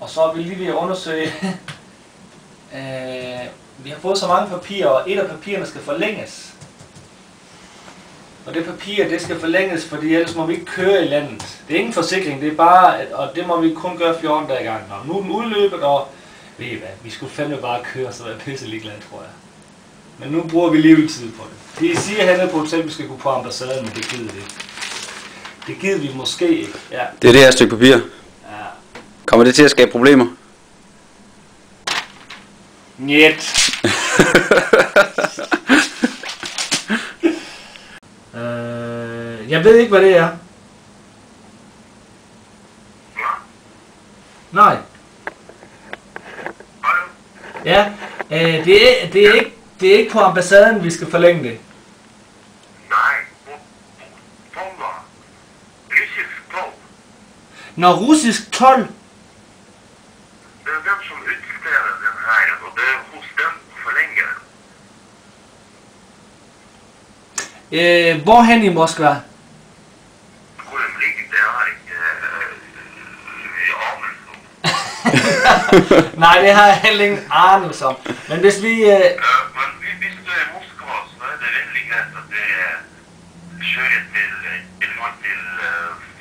Og så er vi lige ved at undersøge. Vi har fået så mange papirer, og et af papirerne skal forlænges. Og det papir, det skal forlænges, fordi ellers må vi ikke køre i landet. Det er ingen forsikring, det er bare, og det må vi kun gøre 14 dage i gang. Nu er den udløbet, og ved I hvad, vi skulle fandme bare køre, så er jeg pisse ligeglad, tror jeg. Men nu bruger vi alligevel tid på det. De siger hernede på hotel, vi skal gå på ambassaden, men det gider vi ikke. Det gider vi måske ikke, ja. Det er det her stykke papir. Ja. Kommer det til at skabe problemer? Njet. Jeg ved ikke, hvad det er. Nej. Ja, det er ikke på ambassaden, vi skal forlænge det. Nej, russisk 12. Når russisk 12? Det er dem, som udsteder den her, og det er hos dem forlænger den. Hvorhen i Moskva? Nej, det har jeg heller ingen anelse om. Men hvis vi... Men hvis du er i Moskva, så er det veldig greit at det kjører til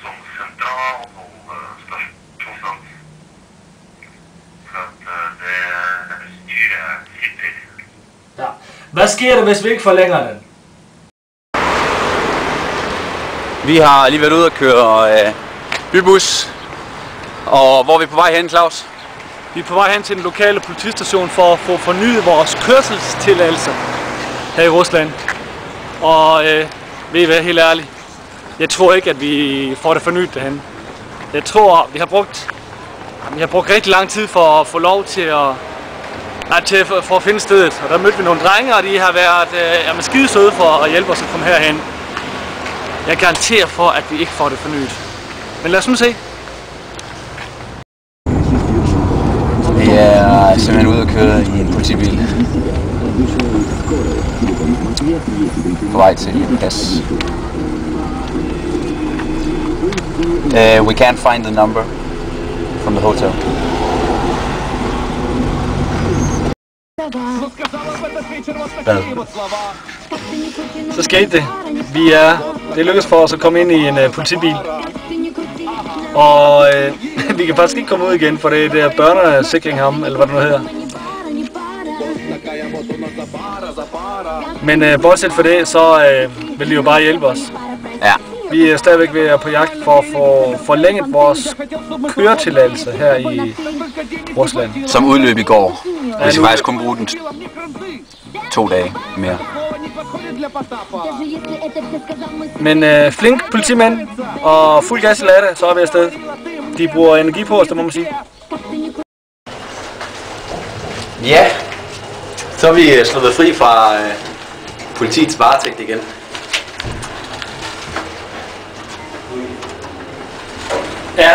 som sentral og stasjon. Så at det styrer sitter. Ja. Hvad sker der, hvis vi ikke forlænger den? Vi har lige været ude og køre bybus. Og hvor er vi på vej hen, Claus? Vi er på vej hen til den lokale politistation for at få fornyet vores kørselstilladelse her i Rusland. Og ved I hvad, helt ærligt, jeg tror ikke, at vi får det fornyet derhen. Jeg tror, vi har brugt rigtig lang tid for at få lov til for at finde stedet. Og der mødte vi nogle drenge, og de har været skide søde for at hjælpe os at komme herhen. Jeg garanterer for, at vi ikke får det fornyet. Men lad os nu se. Vi er simpelthen ude at køre i en politibil. På vej til et pas. We can't find the number from the hotel. Så skete det. Det lykkedes for os at komme ind i en politibil. Og vi kan faktisk ikke komme ud igen, for det er børnesikring ham, eller hvad det nu hedder. Men bortset for det, så vil de jo bare hjælpe os. Ja. Vi er stadigvæk ved at på jagt for at få forlænget vores køretilladelse her i Rusland. Som udløb i går. Vi skal faktisk kun bruge den 2 dage mere. Men flink politimænd og fuld gas i latte, så er vi afsted. De bruger energi på os, det må man sige. Ja, så er vi sluppet fri fra politiets varetægt igen. Ja.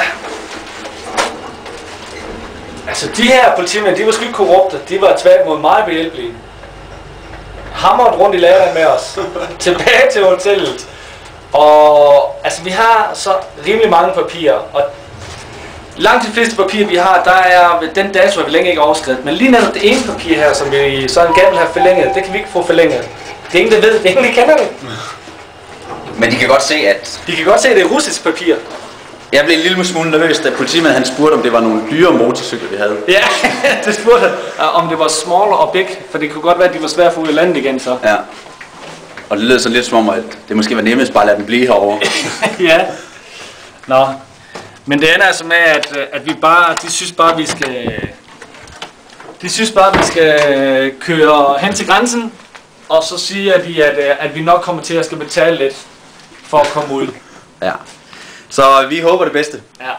Altså de her politimænd, de var sgu ikke korrupte. De var tværtimod meget behjælpelige. Hamret rundt i laderen med os. Tilbage til hotellet. Og altså vi har så rimelig mange papirer. Og langt de fleste papirer vi har, der er den dato, vi længe ikke overskredet. Men lige netop det ene papir her, som vi så gerne vil have forlænget, det kan vi ikke få forlænget. Det er ingen, der ved. Det er ingen, der kender det. Men de kan godt se, at... De kan godt se, at det er russisk papir. Jeg blev en lille smule nervøs, da politimanden han spurgte, om det var nogle dyre motorcykler, vi havde. Ja, det spurgte han, om det var small og big, for det kunne godt være, at de var svære at få ud af landet igen så. Ja. Og det lød så lidt som om, at det måske var nemmest bare at lade dem blive herovre. Ja. Nå. Men det ender altså med, at vi bare, de synes bare, vi skal køre hen til grænsen, og så siger de, at vi nok kommer til at skal betale lidt for at komme ud. Ja. Så vi håber det bedste. Ja.